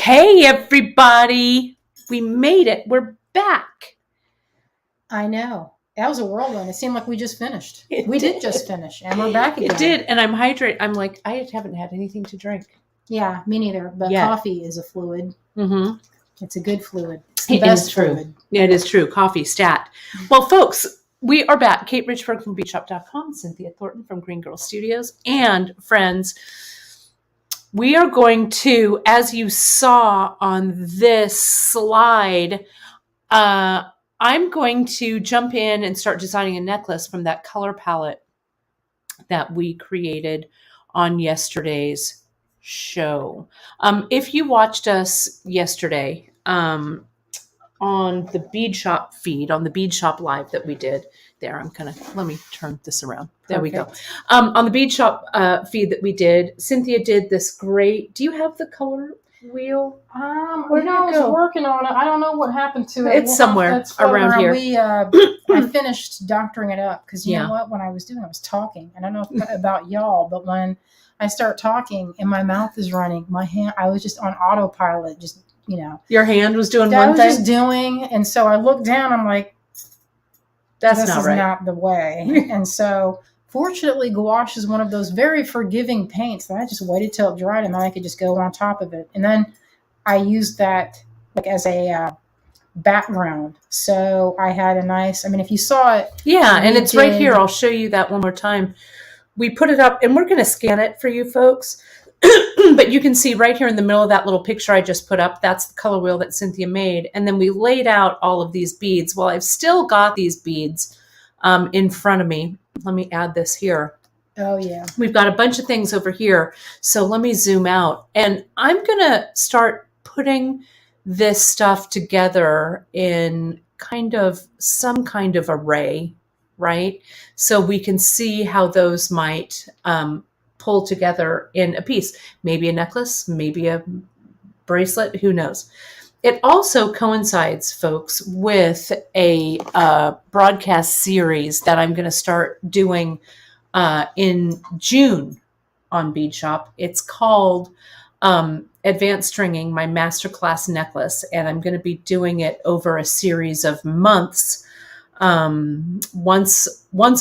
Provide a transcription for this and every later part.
Okay, everybody. We made it. We're back. I know. That was a whirlwind. It seemed like we just finished. We did just finish, and we're back again. It did, and I'm hydrated. I'm like, I haven't had anything to drink. Yeah, me neither. But coffee is a fluid. Mm-hmm. It's a good fluid. It's the best fluid. Yeah, it is true. Coffee, stat. Well, folks, we are back. Kate Richburg from BeachShop.com, Cynthia Thornton from Green Girl Studios, and friends, we are going to, as you saw on this slide, I'm going to jump in and start designing a necklace from that color palette that we created on yesterday's show. If you watched us yesterday on the Bead Shop feed, on the Bead Shop live that we did there, let me turn this around. There we go. On the Bead Shop feed that we did, Cynthia did this great, do you have the color wheel? I was working on it. I don't know what happened to it. It's somewhere around here. I finished doctoring it up because you know what? When I was talking. I don't know about y'all, but when I start talking and my mouth is running, my hand, I was just on autopilot, just, you know. Your hand was doing one thing? I was just doing, and so I looked down, I'm like, this is not the way. And so fortunately, gouache is one of those very forgiving paints that I just waited till it dried and then I could just go on top of it. And then I used that like as a background. So I had a nice, if you saw it. Yeah, and it's right here. I'll show you that one more time. We put it up and we're going to scan it for you folks. But you can see right here in the middle of that little picture I just put up, that's the color wheel that Cynthia made. And then we laid out all of these beads. Well, I've still got these beads in front of me. Let me add this here. Oh, yeah. We've got a bunch of things over here. So let me zoom out. And I'm going to start putting this stuff together in some kind of array, right? So we can see how those might pull together in a piece. Maybe a necklace, maybe a bracelet, who knows? It also coincides, folks, with a broadcast series that I'm going to start doing in June on Bead Shop. It's called Advanced Stringing, my masterclass necklace, and I'm going to be doing it over a series of months, once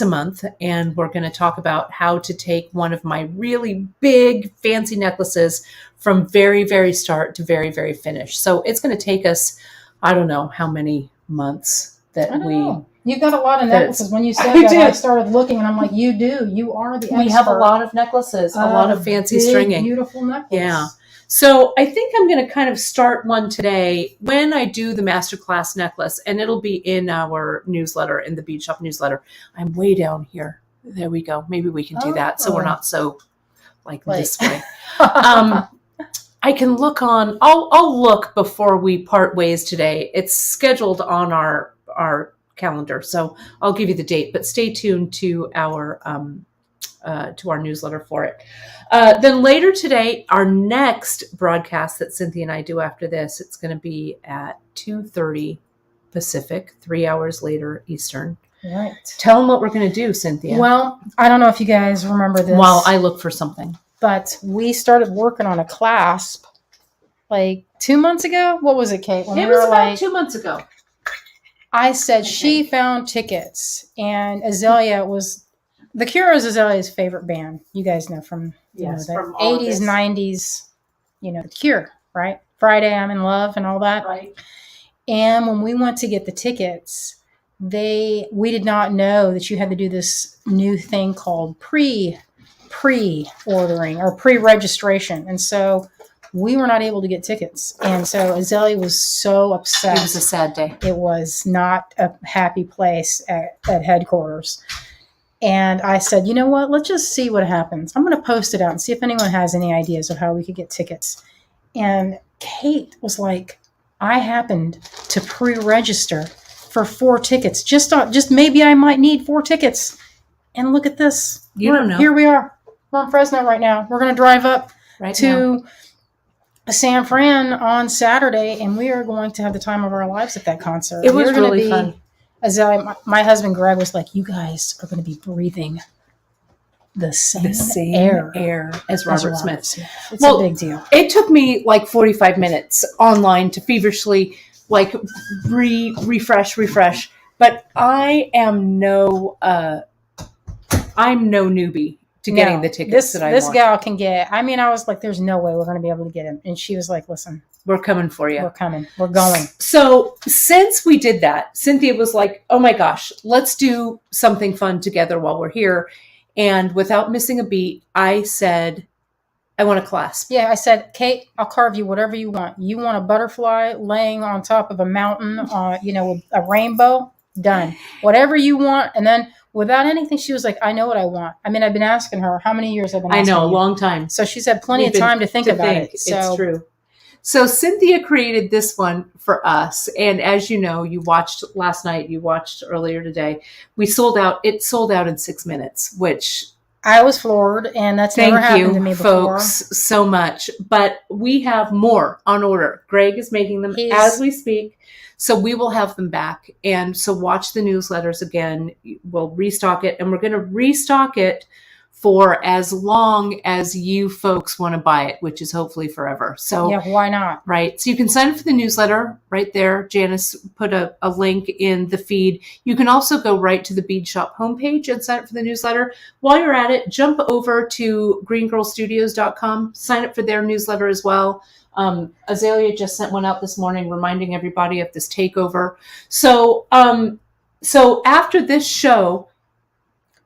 a month, and we're going to talk about how to take one of my really big fancy necklaces from very, very start to very, very finish. So it's going to take us, I don't know how many months that You've got a lot of necklaces. When you said that, I started looking, and I'm like, you do. You are the expert. We have a lot of necklaces, a lot of fancy stringing. Beautiful necklace. Yeah. So I think I'm going to kind of start one today when I do the masterclass necklace, and it'll be in our newsletter, in the Bead Shop newsletter. I'm way down here. There we go. Maybe we can do that so we're not so like this way. I can look on, I'll look before we part ways today. It's scheduled on our calendar, so I'll give you the date, but stay tuned to our newsletter for it. Then later today, our next broadcast that Cynthia and I do after this, it's going to be at 2:30 Pacific, 3 hours later Eastern. Right. Tell them what we're going to do, Cynthia. Well, I don't know if you guys remember this. While I look for something. But we started working on a clasp like 2 months ago. What was it, Kate? It was about 2 months ago. I said she found tickets, and Azalea was... The Cure is Azalea's favorite band. You guys know from the 80s, 90s, The Cure, right? Friday, I'm in Love and all that. Right. And when we went to get the tickets, we did not know that you had to do this new thing called pre-ordering or pre-registration. And so we were not able to get tickets. And so Azalea was so upset. It was a sad day. It was not a happy place at headquarters. And I said, you know what? Let's just see what happens. I'm going to post it out and see if anyone has any ideas of how we could get tickets. And Kate was like, I happened to pre-register for 4 tickets. Just maybe I might need 4 tickets. And look at this. You don't know. Here we are. We're in Fresno right now. We're going to drive up to San Fran on Saturday, and we are going to have the time of our lives at that concert. It was really fun. Azalea, my husband Greg was like, you guys are going to be breathing the same air as Robert Smith. It's a big deal. It took me like 45 minutes online to feverishly like refresh. But I'm no newbie to getting the tickets that I want. This gal can get. I mean, I was like, "There's no way we're going to be able to get him," and she was like, "Listen, we're coming for you. We're coming. We're going." So since we did that, Cynthia was like, "Oh my gosh, let's do something fun together while we're here." And without missing a beat, I said, "I want a clasp." Yeah, I said, "Kate, I'll carve you whatever you want. You want a butterfly laying on top of a mountain, with a rainbow? Done. Whatever you want." And then, without anything, she was like, "I know what I want." I mean, I've been asking her how many years I've been asking. I know, a long time. So she's had plenty of time to think about it. So. It's true. So Cynthia created this one for us. And as you know, you watched last night, you watched earlier today. It sold out in 6 minutes, which I was floored, and that's never happened to me before. Folks, so much. But we have more on order. Greg is making them as we speak. So we will have them back. And so watch the newsletters again. We'll restock it, and we're going to restock it for as long as you folks want to buy it, which is hopefully forever. So yeah, why not? Right. So you can sign up for the newsletter right there. Janice put a link in the feed. You can also go right to the Bead Shop homepage and sign up for the newsletter. While you're at it, jump over to greengirlstudios.com, sign up for their newsletter as well. Azalea just sent one out this morning reminding everybody of this takeover. So after this show,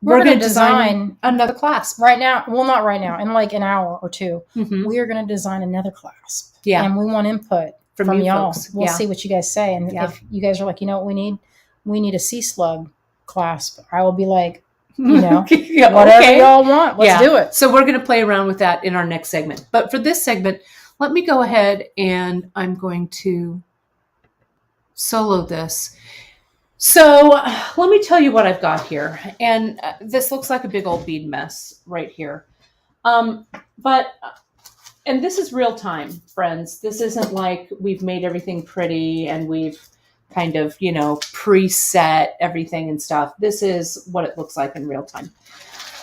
we're going to design another clasp. Right now, well, not right now, in like an hour or two, we are going to design another clasp. Yeah. And we want input from y'all. Folks. We'll see what you guys say. And if you guys are like, you know what we need? We need a sea slug clasp. I will be like, whatever y'all want, let's do it. So we're going to play around with that in our next segment. But for this segment, let me go ahead and I'm going to solo this. So let me tell you what I've got here. And this looks like a big old bead mess right here. And this is real time, friends. This isn't like we've made everything pretty and we've kind of, preset everything and stuff. This is what it looks like in real time.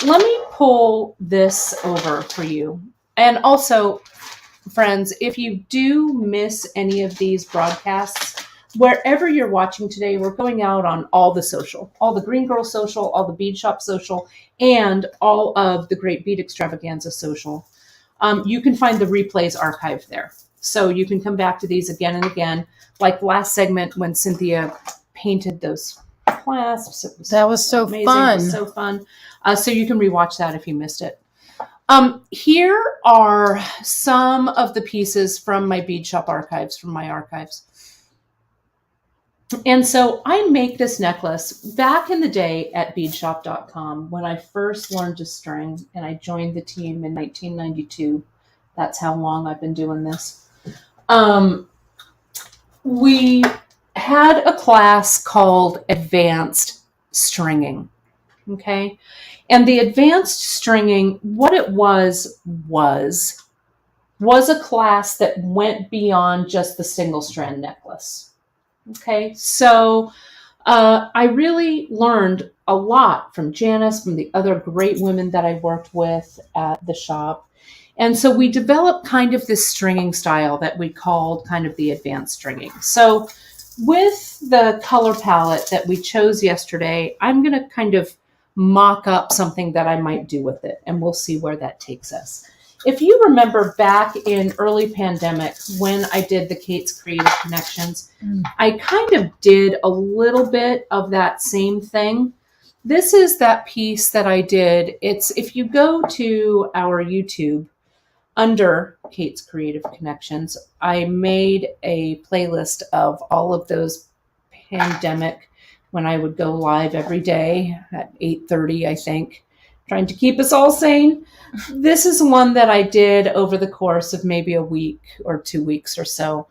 Let me pull this over for you. And also, friends, if you do miss any of these broadcasts, wherever you're watching today, we're going out on all the social, all the Green Girl social, all the Bead Shop social, and all of the Great Bead Extravaganza social. You can find the replays archived there. So you can come back to these again and again. Like last segment when Cynthia painted those clasps. That was so amazing. fun. It was so fun. So you can rewatch that if you missed it. Here are some of the pieces from my Bead Shop archives, from my archives. And so I make this necklace back in the day at beadshop.com when I first learned to string and I joined the team in 1992. That's how long I've been doing this. We had a class called Advanced Stringing. Okay. And the advanced stringing, what it was a class that went beyond just the single strand necklace. Okay, so I really learned a lot from Janice, from the other great women that I worked with at the shop. And so we developed kind of this stringing style that we called kind of the advanced stringing. So with the color palette that we chose yesterday, I'm going to kind of mock up something that I might do with it, and we'll see where that takes us. If you remember back in early pandemic when I did the Kate's Creative Connections, I kind of did a little bit of that same thing. This is that piece that I did. If you go to our YouTube under Kate's Creative Connections, I made a playlist of all of those pandemic when I would go live every day at 8:30, I think, trying to keep us all sane. This is one that I did over the course of maybe a week or 2 weeks or so.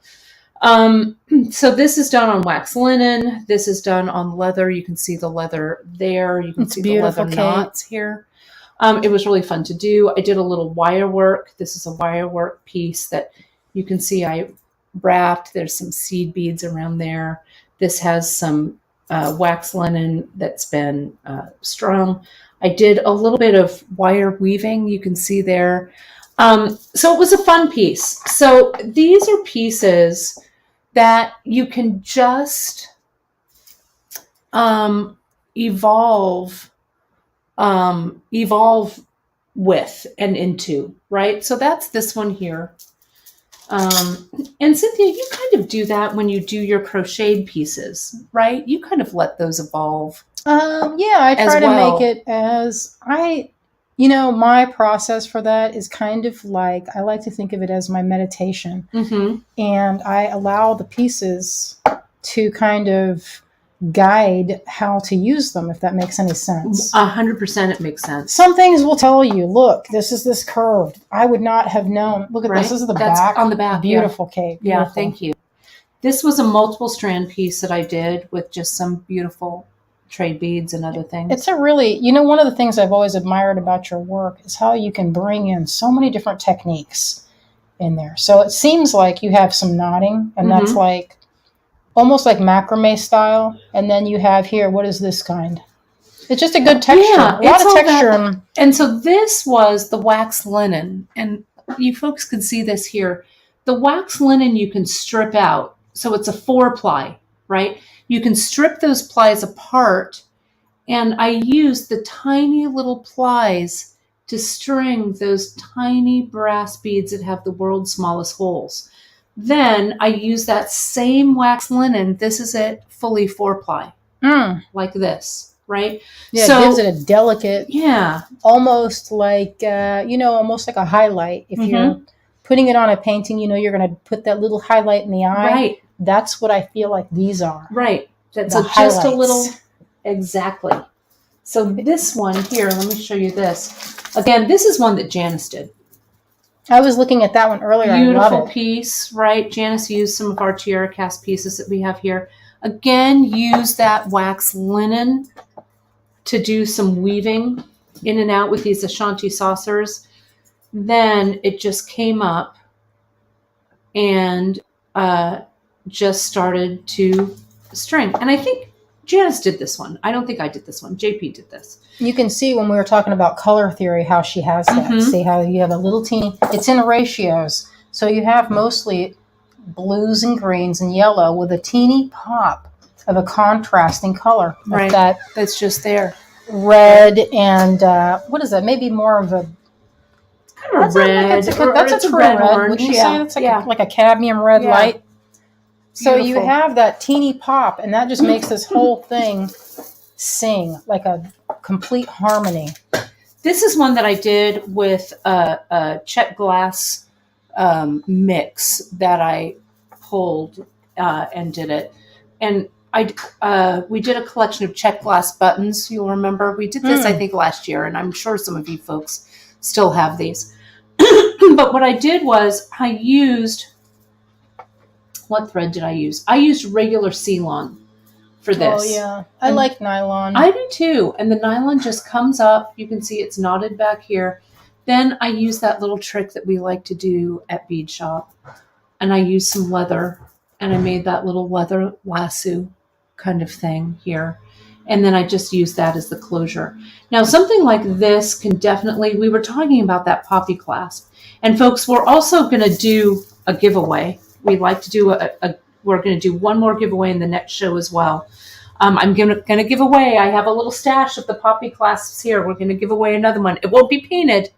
So this is done on wax linen. This is done on leather. You can see the leather there. You can see the leather knots here. It was really fun to do. I did a little wire work. This is a wire work piece that you can see I wrapped. There's some seed beads around there. This has some wax linen that's been strung. I did a little bit of wire weaving. You can see there. So it was a fun piece. So these are pieces that you can just evolve with and into, right? So that's this one here. And Cynthia, you kind of do that when you do your crocheted pieces, right? You kind of let those evolve. Yeah, I try to make it as my process for that is kind of like, I like to think of it as my meditation. Mm-hmm. And I allow the pieces to kind of guide how to use them, if that makes any sense. 100% it makes sense. Some things will tell you, look, this is this curve. I would not have known. Look at this is the back. On the back. Beautiful, Kate. Beautiful. Yeah, thank you. This was a multiple strand piece that I did with just some beautiful trade beads and other things. It's a really, one of the things I've always admired about your work is how you can bring in so many different techniques in there. So it seems like you have some knotting, and that's like almost like macrame style. And then you have here, what is this kind? It's just a good texture. Yeah, a lot of texture. And so this was the wax linen. And you folks can see this here. The wax linen you can strip out. So it's a 4-ply, right? You can strip those plies apart. And I used the tiny little plies to string those tiny brass beads that have the world's smallest holes. Then I use that same wax linen. This is it, fully 4-ply, like this, right? Yeah, so, it gives it a delicate, almost like, almost like a highlight. If you're putting it on a painting, you're going to put that little highlight in the eye. Right. That's what I feel like these are. Right. That's just a little, exactly. So this one here, let me show you this. Again, this is one that Janice did. I was looking at that one earlier. Beautiful I love it. Piece, right? Janice used some of our tiara cast pieces that we have here. Again, use that wax linen to do some weaving in and out with these Ashanti saucers. Then it just came up and just started to string. And I think Janice did this one. I don't think I did this one. JP did this. You can see when we were talking about color theory how she has that. See how you have a little teeny, it's in ratios. So you have mostly blues and greens and yellow with a teeny pop of a contrasting color. Right. That's just there. Red and, what is that? Maybe more of a... Kind of red. That's a true red. Wouldn't you say it's like a cadmium red light? So you have that teeny pop, and that just makes this whole thing sing like a complete harmony. This is one that I did with a check glass mix that I pulled and did it. And we did a collection of check glass buttons. You'll remember we did this, I think, last year, and I'm sure some of you folks still have these. But what I did was I used... What thread did I use? I used regular Ceylon for this. Oh, yeah. I like nylon. I do too. And the nylon just comes up. You can see it's knotted back here. Then I use that little trick that we like to do at Bead Shop. And I used some leather. And I made that little leather lasso kind of thing here. And then I just used that as the closure. Now, something like this can definitely... We were talking about that poppy clasp. And folks, we're also going to do a giveaway. We'd like to do we're going to do one more giveaway in the next show as well. I'm going to give away, I have a little stash of the poppy clasps here. We're going to give away another one. It won't be painted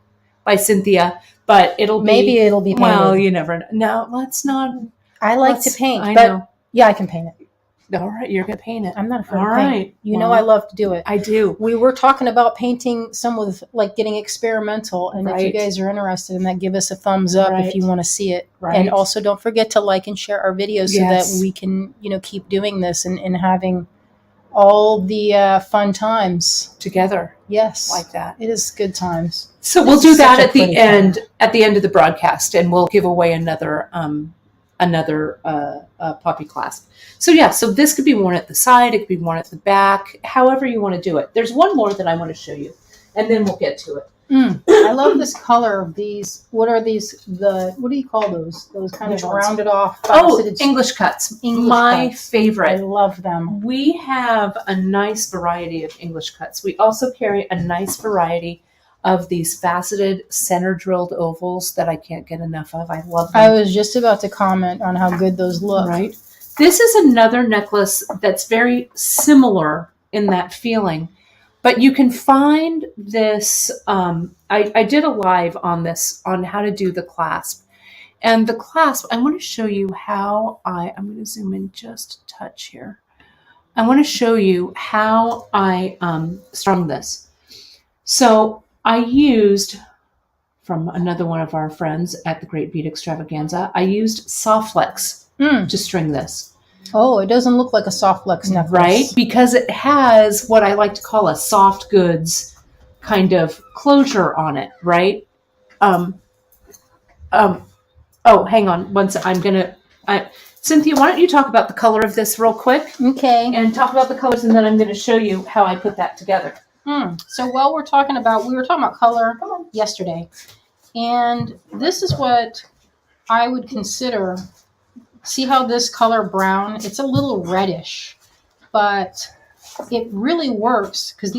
by Cynthia, but maybe it'll be painted. Well, you never know. No, let's not. I like to paint. I know. Yeah, I can paint it. All right, you're going to paint it. I'm not afraid of paint. Right. You know I love to do it. I do. We were talking about painting some with, like, getting experimental. And if you guys are interested in that, give us a thumbs up if you want to see it. Right. And also don't forget to like and share our videos so that we can, keep doing this and having all the fun times. Together. Yes. Like that. It is good times. So we'll do that at the end of the broadcast, and we'll give away another poppy clasp. So this could be worn at the side, it could be worn at the back, however you want to do it. There's one more that I want to show you, and then we'll get to it. I love this color of these. What are these? What do you call those? Those kind Which of ones? rounded off. English cuts. English My cuts. favorite. I love them. We have a nice variety of English cuts. We also carry a nice variety of these faceted center drilled ovals that I can't get enough of. I love them. I was just about to comment on how good those look. Right. This is another necklace that's very similar in that feeling. But you can find this, I did a live on this, on how to do the clasp. And the clasp, I want to show you how I'm going to zoom in just a touch here. I want to show you how I strung this. So I used, from another one of our friends at the Great Bead Extravaganza, I used Soft Flex to string this. Oh, it doesn't look like a soft flex necklace. Right? Because it has what I like to call a soft goods kind of closure on it, right? Oh, hang on. Cynthia, why don't you talk about the color of this real quick? Okay. And talk about the colors, and then I'm going to show you how I put that together. So while we were talking about color yesterday, and this is what I would consider. See how this color brown, it's a little reddish, but it really works because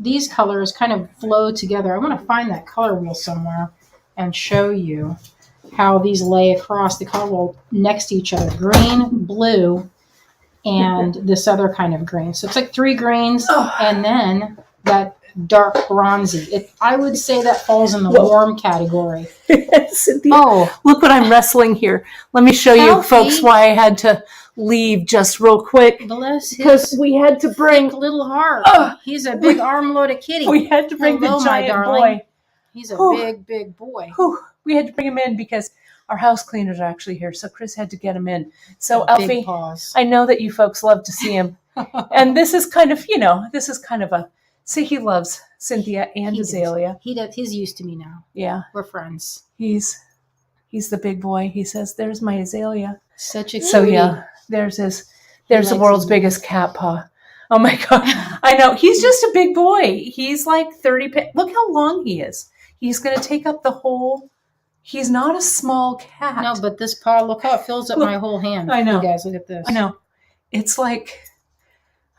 these colors kind of flow together. I want to find that color wheel somewhere and show you how these lay across the color wheel next to each other. Green, blue, and this other kind of green. So it's like 3 greens and then that dark bronzy. I would say that falls in the warm category. Cynthia, look what I'm wrestling here. Let me show you, folks, why I had to leave just real quick. Because we had to bring little heart. He's a big armload of kitty. We had to bring the giant boy. He's a big boy. We had to bring him in because our house cleaners are actually here. So Chris had to get him in. So Alfie, I know that you folks love to see him. And this is kind of, see, he loves Cynthia and Azalea. He does. He's used to me now. Yeah. We're friends. He's the big boy. He says, "There's my Azalea." Such a so cutie. Yeah. There's the world's biggest cat paw. Oh my God. I know. He's just a big boy. He's like 30. Look how long he is. He's going to take up the whole. He's not a small cat. No, but this paw, look how it fills up my whole hand. I know. You guys, look at this. I know. It's like.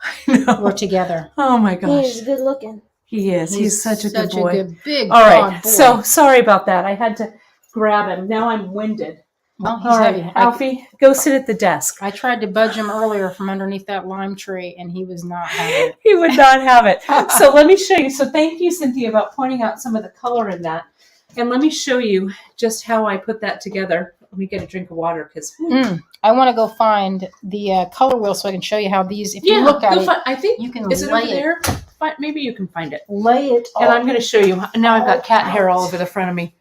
I know. We're together. Oh my gosh. He's good looking. He is. He's such a good boy. Big all right. boy. So sorry about that. I had to grab him. Now I'm winded. Well, he's heavy. Alfie, go sit at the desk. I tried to budge him earlier from underneath that lime tree, and he was not having it. He would not have it. So let me show you. So thank you, Cynthia, about pointing out some of the color in that. And let me show you just how I put that together. Let me get a drink of water because I want to go find the color wheel so I can show you how these. If you look at it, I think you can is it lay over there? Maybe you can find it. Lay it. And I'm going to show you. Now I've got cat hair all over the front of me.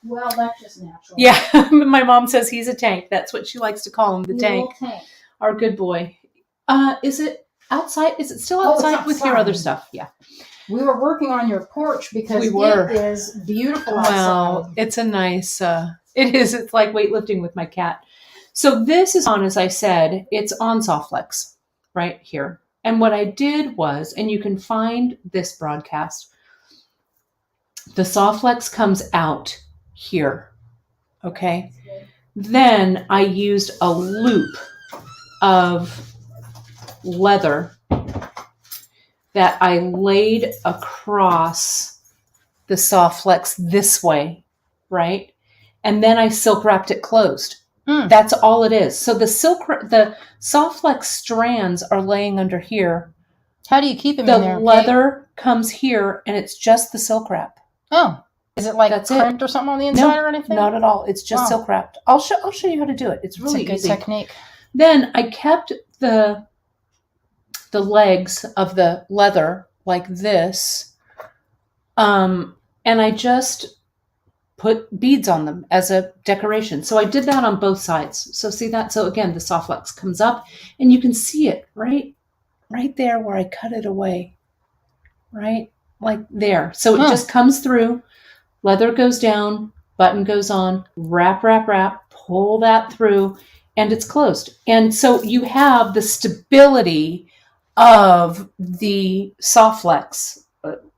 Well, that's just natural. Yeah, my mom says he's a tank. That's what she likes to call him, the tank. Our good boy. Is it outside? Is it still outside with your other stuff? Yeah. We were working on your porch because it is beautiful outside. Well, it's a nice. It is. It's like weightlifting with my cat. So this is on, as I said, it's on Soft Flex right here. And what I did was, and you can find this broadcast, the Soft Flex comes out here. Okay. Then I used a loop of leather that I laid across the Soft Flex this way, right? And then I silk wrapped it closed. That's all it is. So the Soft Flex strands are laying under here. How do you keep them in there? The leather comes here, and it's just the silk wrap. Oh, is it like crimped or something on the inside or anything? Not at all. It's just silk wrapped. I'll show you how to do it. It's really easy. Technique. Then I kept the legs of the leather like this, and I just put beads on them as a decoration. So I did that on both sides. So see that? So again, the Soft Flex comes up, and you can see it right there where I cut it away, right? Like there. So it just comes through, leather goes down, button goes on, wrap, pull that through, and it's closed. And so you have the stability of the Soft Flex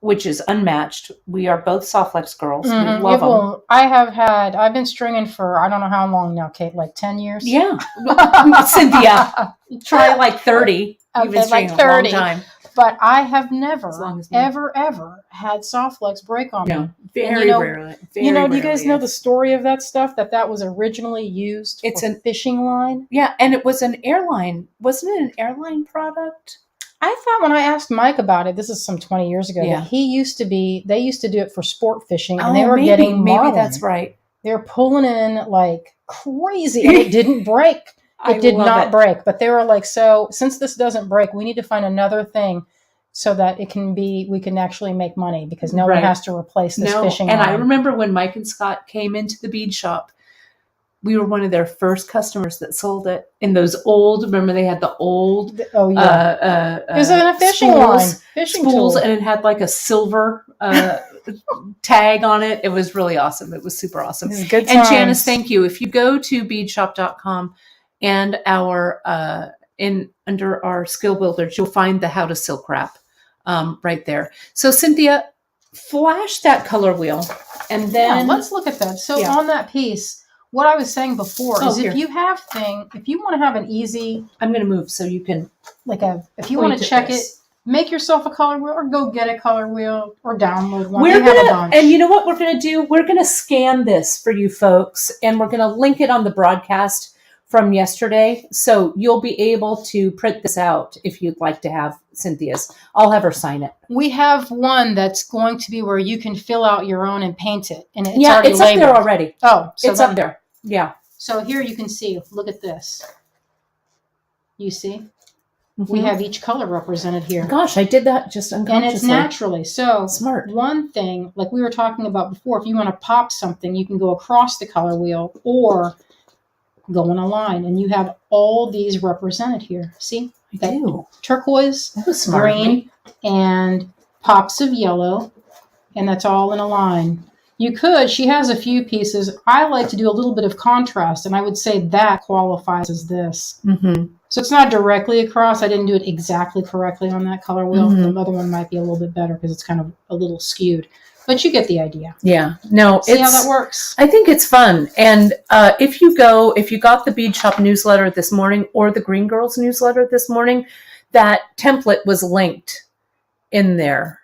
which is unmatched. We are both Softflex girls. We Mhm. love them. I've been stringing for, I don't know how long now, Kate, like 10 years? Yeah. Cynthia, try like 30. You've been Okay, like stringing a 30. long time. But I have never, As long as me. ever had Softflex break on me. No, very rarely. Very do you guys rarely. know the story of that stuff? That was originally used It's for fishing line? Yeah, and it was an airline. Wasn't it an airline product? I thought when I asked Mike about it, this is some 20 years ago, Yeah. that they used to do it for sport fishing, and they were getting maybe marlin. that's right. They were pulling in like crazy, and it didn't break. I It did love not it. break, but they were like, so since this doesn't break, we need to find another thing so that we can actually make money, because no one Right. has to replace this fishing And line. I remember when Mike and Scott came into the bead shop, we were one of their first customers that sold it in those old. Remember, they had the old. Oh yeah, it was in a fishing line, fishing spools, tool. and it had like a silver tag on it. It was really awesome. It was super awesome. It was good And times. Janice, thank you. If you go to beadshop.com and under our skill builders, you'll find the how to silk wrap right there. So Cynthia, flash that color wheel, and then let's look at that. So Yeah. on that piece, what I was saying before is here. if you want to have an easy, I'm going to move so you can. if you want point to at check this. it, make yourself a color wheel or go get a color wheel or download one. We're We have a gonna, bunch. and you know what we're gonna do? We're gonna scan this for you folks, and we're gonna link it on the broadcast from yesterday, so you'll be able to print this out if you'd like to have Cynthia's. I'll have her sign it. We have one that's going to be where you can fill out your own and paint it, and it's Yeah, already it's labeled. up there already. Oh, so It's up there. Yeah. So here you can see. Look at this. You see, Mm-hmm. we have each color represented here. Gosh, I did that just unconsciously. And it's naturally. So smart. One thing, like we were talking about before, if you want to pop something, you can go across the color wheel or go in a line, and you have all these represented here. See? I do. Turquoise, That was smart of green, me. and pops of yellow, and that's all in a line. She has a few pieces. I like to do a little bit of contrast, and I would say that qualifies as this. Mm-hmm. So it's not directly across. I didn't do it exactly correctly on that color wheel. Mm-hmm. The other one might be a little bit better because it's kind of a little skewed. But you get the idea. Yeah. No, See how that works? I think it's fun. And if you got the Bead Shop newsletter this morning or the Green Girls newsletter this morning, that template was linked in there.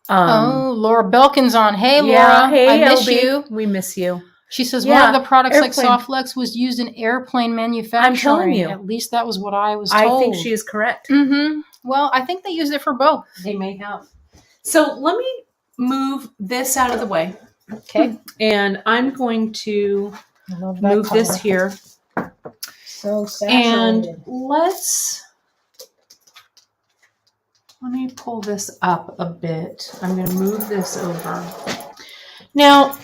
Laura Belkin's on. Hey, Laura. Yeah, hey, I miss LB. you. We miss you. She says Yeah, one of the products airplane. like Softflex was used in airplane manufacturing. I'm telling you. At least that was what I was told. I think she is correct. Mm-hmm. Well, I think they used it for both. They may have. So let me move this out of the way. Okay. And I'm going to I love that move color. this here. So saturated. And let me pull this up a bit. I'm going to move this over. Now,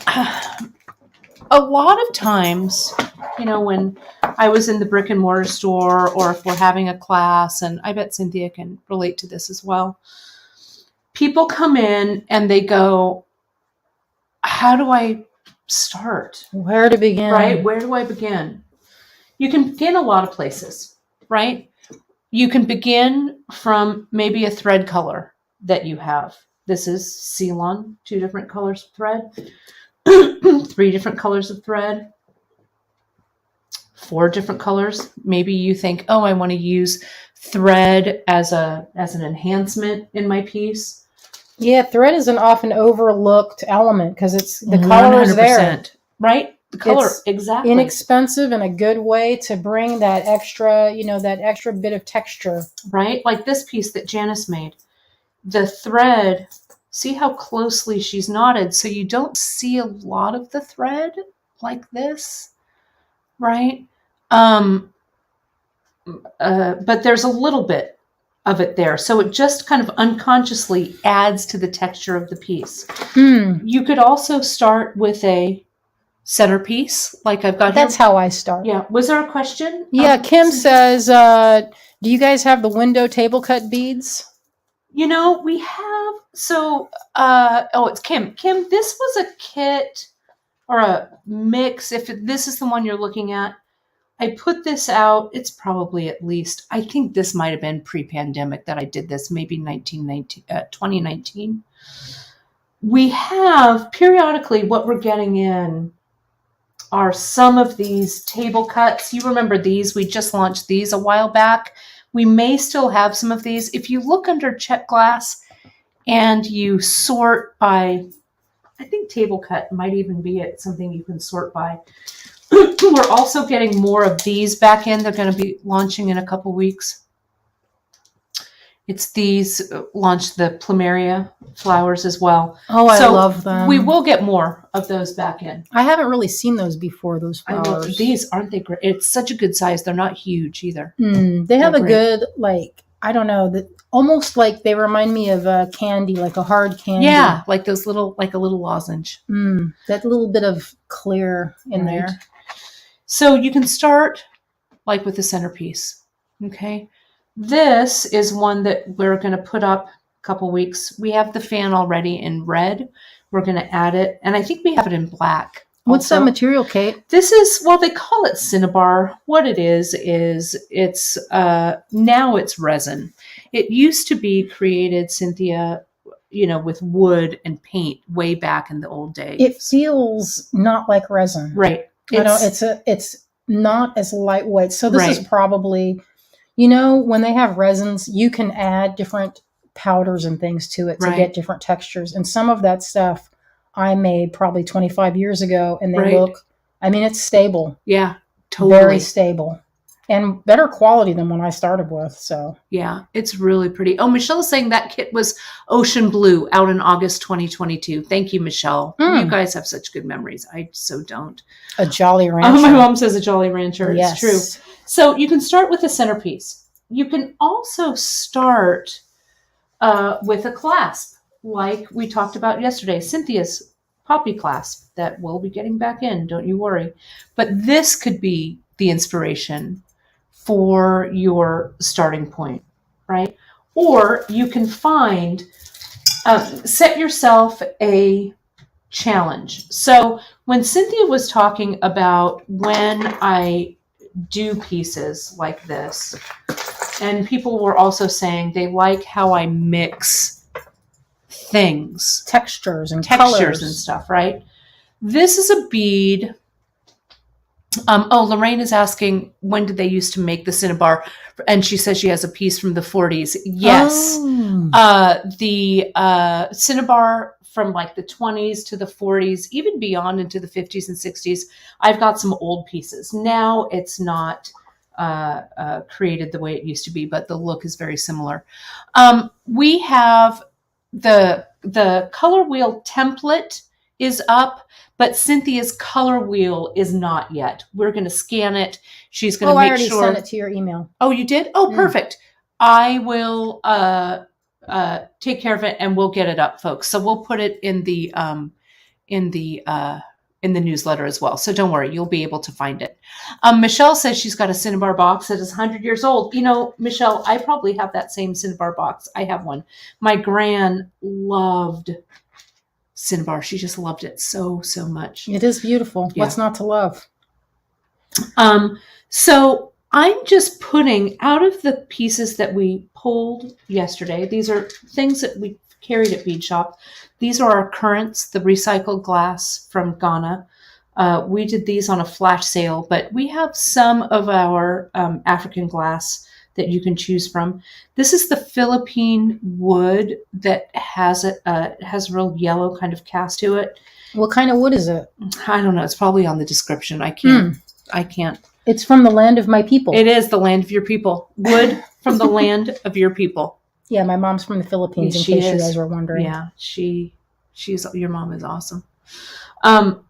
a lot of times, when I was in the brick and mortar store, or if we're having a class, and I bet Cynthia can relate to this as well, people come in and they go, how do I start? Where to begin? Right? Where do I begin? You can begin a lot of places, right? You can begin from maybe a thread color that you have. This is Ceylon, 2 different colors of thread, 3 different colors of thread, 4 different colors. Maybe you think, oh, I want to use thread as an enhancement in my piece. Yeah, thread is an often overlooked element because it's the color is there. Right? The color, It's exactly. Inexpensive and a good way to bring that extra, that extra bit of texture. Right? Like this piece that Janice made. The thread, see how closely she's knotted, so you don't see a lot of the thread like this, right? But there's a little bit of it there, so it just kind of unconsciously adds to the texture of the piece. You could also start with a centerpiece, like I've got That's here. how I start. Yeah. Was there a question? Yeah, Kim says, do you guys have the window table cut beads? We have, it's Kim. Kim, this was a kit or a mix. If this is the one you're looking at, I put this out. It's probably at least, I think this might have been pre-pandemic that I did this, maybe 2019. We have periodically what we're getting in are some of these table cuts. You remember these? We just launched these a while back. We may still have some of these. If you look under check glass and you sort by, I think table cut might even be it, something you can sort by. We're also getting more of these back in. They're going to be launching in a couple weeks. It's these, launched the plumeria flowers as well. Oh, I love them. We will get more of those back in. I haven't really seen those before, those flowers. I love these. Aren't they great? It's such a good size. They're not huge either. They have a good, like, I don't know, almost like they remind me of a candy, like a hard candy. Yeah, like those little, like a little lozenge. That little bit of clear in there. So you can start like with the centerpiece. Okay. This is one that we're going to put up a couple weeks. We have the fan already in red. We're going to add it. And I think we have it in black. What's that material, Kate? This is, well, they call it cinnabar. What it is it's, now it's resin. It used to be created, Cynthia, with wood and paint way back in the old days. It feels not like resin. Right. It's not as lightweight. So this is probably, when they have resins, you can add different powders and things to it to get different textures. And some of that stuff I made probably 25 years ago, and they look, it's stable. Yeah, totally. Very stable. And better quality than when I started with. So yeah, it's really pretty. Oh, Michelle's saying that kit was ocean blue, out in August 2022. Thank you, Michelle. You guys have such good memories. I so don't. A Jolly Rancher. Oh, my mom says a Jolly Rancher. Yes. It's true. So you can start with a centerpiece. You can also start with a clasp, like we talked about yesterday, Cynthia's poppy clasp that we'll be getting back in. Don't you worry. But this could be the inspiration for your starting point, right? Or you can find, set yourself a challenge. So when Cynthia was talking about when I do pieces like this, and people were also saying they like how I mix things, textures and colors and stuff, right? This is a bead. Lorraine is asking, when did they used to make the cinnabar? And she says she has a piece from the 40s. Yes. The cinnabar from like the 20s to the 40s, even beyond into the 50s and 60s. I've got some old pieces. Now it's not created the way it used to be, but the look is very similar. We have the color wheel template is up, but Cynthia's color wheel is not yet. We're going to scan it. She's going to make sure. I already sent it to your email. Oh, you did? Oh, perfect. I will take care of it, and we'll get it up, folks. So we'll put it in the newsletter as well. So don't worry, you'll be able to find it. Michelle says she's got a cinnabar box that is 100 years old. Michelle, I probably have that same cinnabar box. I have one. My gran loved cinnabar. She just loved it so much. It is beautiful. Yeah. What's not to love? So I'm just putting out of the pieces that we pulled yesterday. These are things that we carried at Bead Shop. These are our currants, the recycled glass from Ghana. We did these on a flash sale, but we have some of our African glass that you can choose from. This is the Philippine wood that has a real yellow kind of cast to it. What kind of wood is it? I don't know. It's probably on the description. I can't. It's from the land of my people. It is the land of your people. Wood from the land of your people. Yeah, my mom's from the Philippines, in case you guys were wondering. Yeah, your mom is awesome.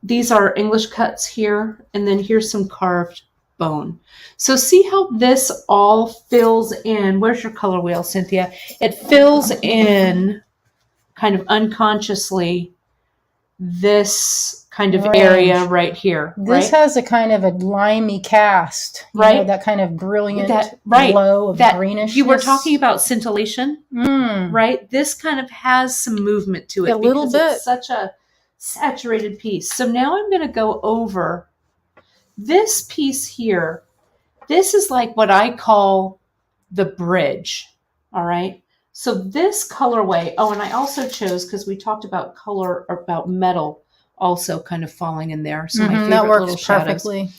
These are English cuts here, and then here's some carved bone. So see how this all fills in. Where's your color wheel, Cynthia? It fills in kind of unconsciously this kind of area right here. This has a kind of a limey cast, right? That kind of brilliant glow of greenish. You were talking about scintillation, right? This kind of has some movement to it. A little bit. It's such a saturated piece. So now I'm going to go over this piece here This is like what I call the bridge. All right. So this colorway, oh, and I also chose, because we talked about color, about metal also kind of falling in there. So my favorite that works little shadows. perfectly.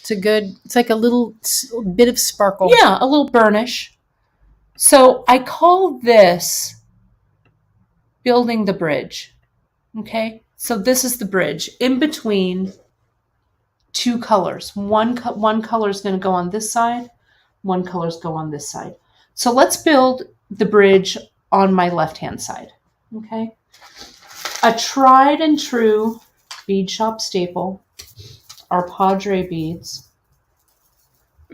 It's like a little bit of sparkle. Yeah, a little burnish. So I call this building the bridge. Okay. So this is the bridge in between two colors. One color is going to go on this side. One colors go on this side. So let's build the bridge on my left-hand side. Okay. A tried and true bead shop staple are Padre beads.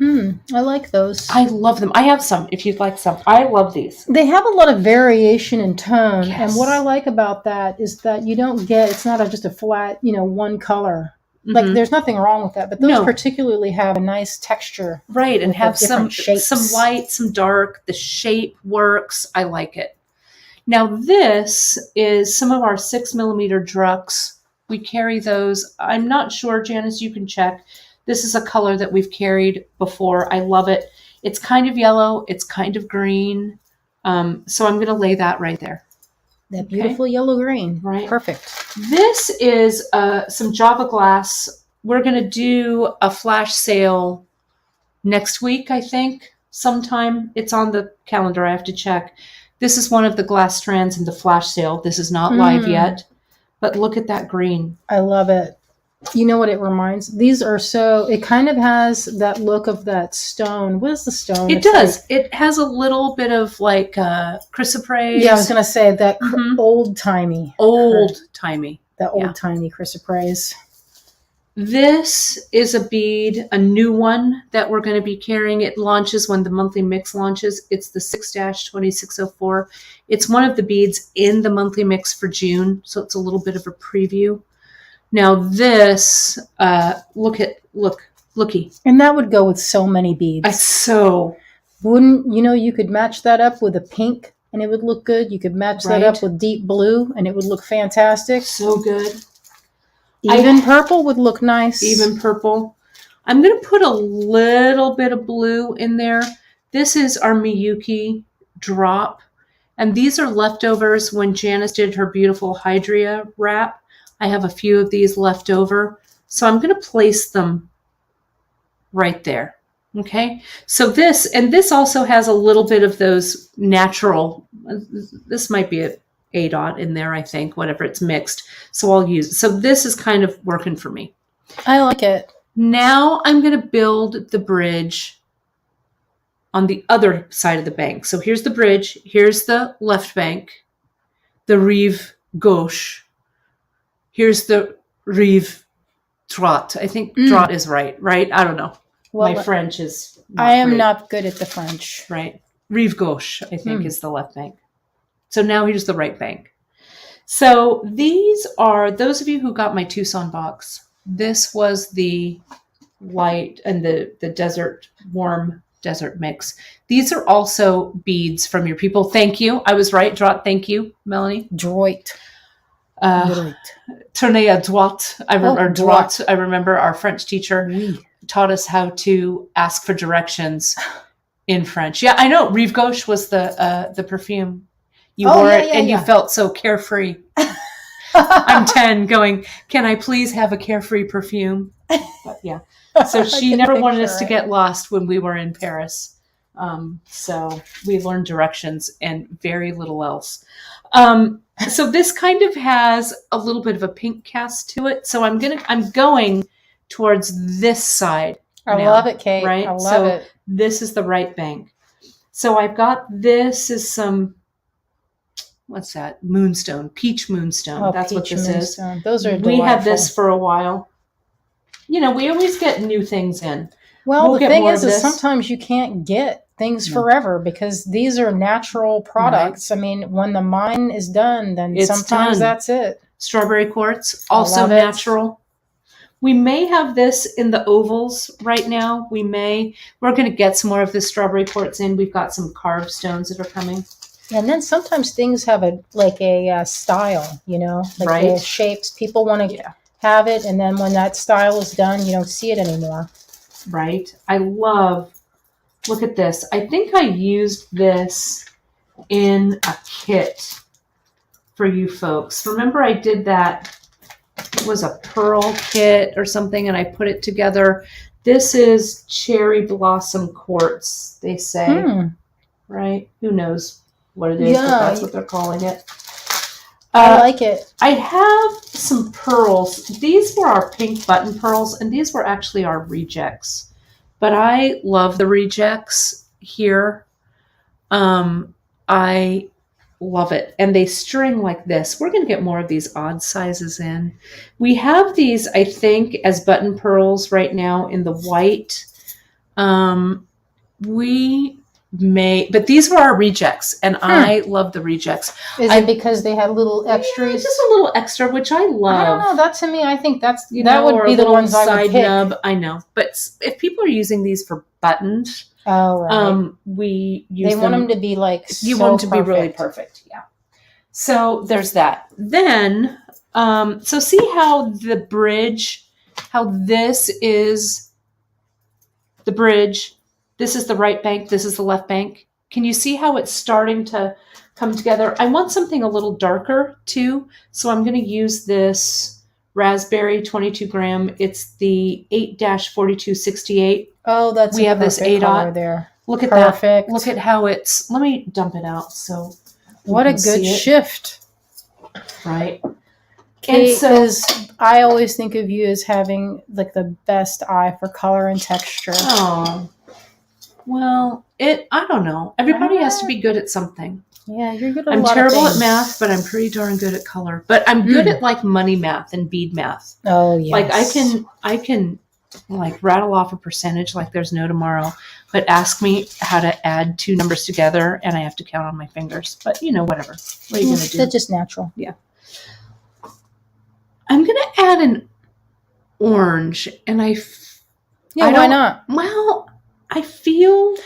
I like those. I love them. I have some if you'd like some. I love these. They have a lot of variation in tone. Yes. And what I like about that is that you don't get, it's not just a flat, one color. Like there's nothing wrong with that, but those particularly have a nice texture. Right, and have some shapes. light, some dark. The shape works. I like it. Now this is some of our 6mm Drux. We carry those. I'm not sure, Janice, you can check. This is a color that we've carried before. I love it. It's kind of yellow. It's kind of green. So I'm going to lay that right there. That beautiful yellow green. Right. Perfect. This is some Java glass. We're going to do a flash sale next week, I think, sometime. It's on the calendar. I have to check. This is one of the glass strands in the flash sale. This is not live yet, but look at that green. I love it. You know what it reminds? These are it kind of has that look of that stone. What is the stone? It does. It has a little bit of like chrysoprase. Yeah, I was going to say that old-timey. Old-timey. That old-timey chrysoprase. This is a bead, a new one that we're going to be carrying. It launches when the monthly mix launches. It's the 6-2604. It's one of the beads in the monthly mix for June, so it's a little bit of a preview. Now this, looky. And that would go with so many beads. Wouldn't, you could match that up with a pink and it would look good. You could match that up with deep blue and it would look fantastic. So good. Even purple would look nice. Even purple. I'm going to put a little bit of blue in there. This is our Miyuki drop. And these are leftovers when Janice did her beautiful Hydria wrap. I have a few of these left over. So I'm going to place them right there. Okay. So this also has a little bit of those natural, this might be a dot in there, I think, whatever, it's mixed. So I'll use it. So this is kind of working for me. I like it. Now I'm going to build the bridge on the other side of the bank. So here's the bridge. Here's the left bank, the rive gauche. Here's the rive droite. I think droite is right? I don't know. Well, my French is I am not good at the French. Right. Rive gauche, I think, is the left bank. So now here's the right bank. So these are, those of you who got my Tucson box, this was the light and the desert, warm desert mix. These are also beads from your people. Thank you. I was right. Droite. Thank you, Melanie. Droite. Tournée à droite. I remember our French teacher taught us how to ask for directions in French. Yeah, I know. Rive Gauche was the perfume. You wore it and you felt so carefree. I'm 10 going, can I please have a carefree perfume? But yeah. So she never wanted us to get lost when we were in Paris. So we learned directions and very little else. So this kind of has a little bit of a pink cast to it. So I'm going towards this side. I love it, Kate. Right? I love it. This is the right bank. So I've got, this is some, what's that? Moonstone, peach moonstone. That's what this moonstone. Those are delightful. We had this for a while. We always get new things in. Well, the thing is sometimes you can't get things forever because these are natural products. Right. I mean, when the mine is done, then sometimes that's it. Strawberry quartz, also natural. We may have this in the ovals right now. We're going to get some more of this strawberry quartz in. We've got some carved stones that are coming. And then sometimes things have a style, the shapes. People want to have it, and then when that style is done, you don't see it anymore. Right. I love Look at this. I think I used this in a kit for you folks. Remember I did that, it was a pearl kit or something, and I put it together. This is cherry blossom quartz, they say, right? Who knows what it is, but that's what they're calling it. I like it. I have some pearls. These were our pink button pearls, and these were actually our rejects. But I love the rejects here. I love it. And they string like this. We're going to get more of these odd sizes in. We have these, I think, as button pearls right now in the white. We may, but these were our rejects, and I love the rejects. Is it because they had little extras? Yeah, just a little extra, which I love. I don't know. That to me, I think that would be the ones I would pick. Nub. I know, but if people are using these for buttons, we use them. They want them to be like you want them to be really perfect. Yeah. So there's that. Then, so see how the bridge, how this is the bridge. This is the right bank. This is the left bank. Can you see how it's starting to come together? I want something a little darker too. So I'm going to use this raspberry 22 gram. It's the 8-4268. Oh, that's we have this 8-aught there. Look at that. Look at how it's, let me dump it out. So what a good shift. Right. Kate, because I always think of you as having like the best eye for color and texture. Oh. Well, I don't know. Everybody has to be good at something. Yeah, you're good at I'm terrible at math, but I'm pretty darn good at color. But I'm good at like money math and bead math. Oh, yes. Like I can like rattle off a percentage like there's no tomorrow, but ask me how to add two numbers together and I have to count on my fingers. But whatever. What are you going to do? That's just natural. Yeah. I'm going to add an orange, and why not? Well, I feel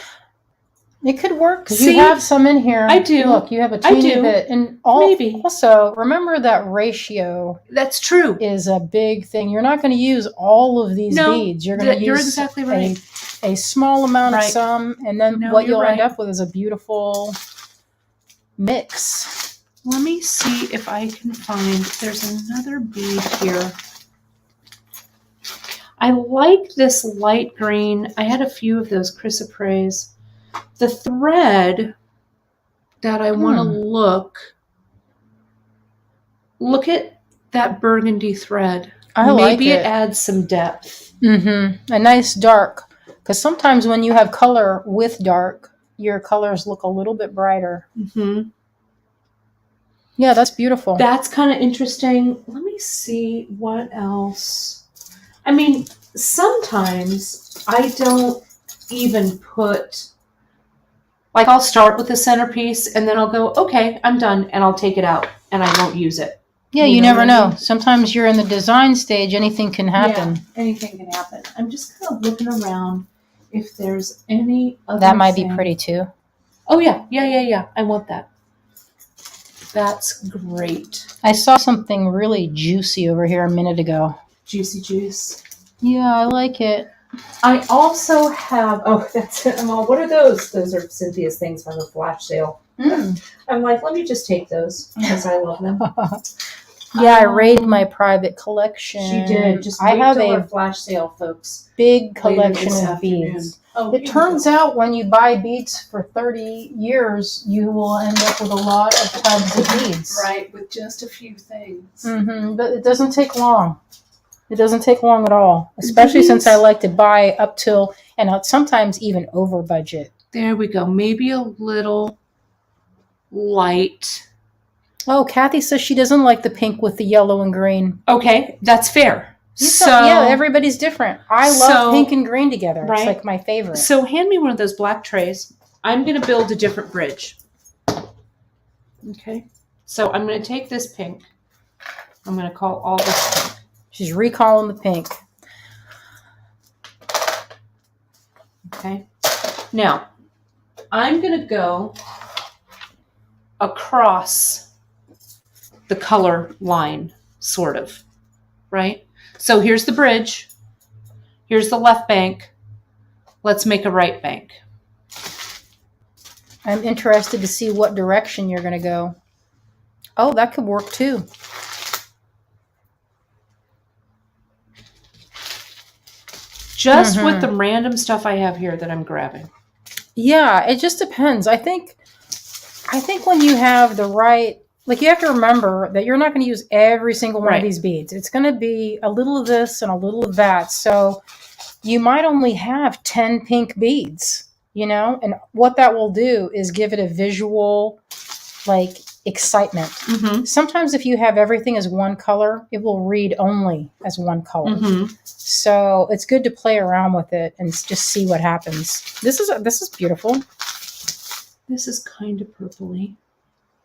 it could work because you have some in here. I do. Look, you have a teeny bit, and also remember that ratio. That's true. Is a big thing. You're not going to use all of these beads. You're going to use. You're exactly right. A small amount of some, and then what you'll end up with is a beautiful mix. Let me see if I can find. There's another bead here. I like this light green. I had a few of those chrysoprase. The thread that I want to look at that burgundy thread. Maybe it adds some depth. Mm-hmm. A nice dark. Because sometimes when you have color with dark, your colors look a little bit brighter. Mm-hmm. Yeah, that's beautiful. That's kind of interesting. Let me see what else. I mean, sometimes I don't even put, like I'll start with the centerpiece and then I'll go, okay, I'm done, and I'll take it out and I won't use it. Yeah, you never know. Sometimes you're in the design stage, anything can happen. Yeah, anything can happen. I'm just kind of looking around if there's any other That might be pretty too. Oh, yeah. I want that. That's great. I saw something really juicy over here a minute ago. Juicy juice. Yeah, I like it. I also have, that's it. I'm all, what are those? Those are Cynthia's things from the flash sale. I'm like, let me just take those because I love them. Yeah, I raided my private collection. She did. Just wait till our flash sale, folks. Big collection of beads. It turns out when you buy beads for 30 years, you will end up with a lot of tubs of beads. Right, with just a few things. Mm-hmm. But it doesn't take long. It doesn't take long at all, especially since I like to buy up till, and sometimes even over budget. There we go. Maybe a little light. Oh, Kathy says she doesn't like the pink with the yellow and green. Okay, that's fair. Yeah, everybody's different. I love pink and green together. Right? It's like my favorite. So hand me one of those black trays. I'm going to build a different bridge. Okay. So I'm going to take this pink. I'm going to call all this pink. She's recalling the pink. Okay. Now, I'm going to go across the color line, sort of, right? So here's the bridge. Here's the left bank. Let's make a right bank. I'm interested to see what direction you're going to go. Oh, that could work too. Just with the random stuff I have here that I'm grabbing. Yeah, it just depends. I think when you have the right, like, you have to remember that you're not going to use every single one of these beads. It's going to be a little of this and a little of that. So you might only have 10 pink beads, and what that will do is give it a visual, like, excitement. Sometimes if you have everything as one color, it will read only as one color. So it's good to play around with it and just see what happens. This is beautiful. This is kind of purpley,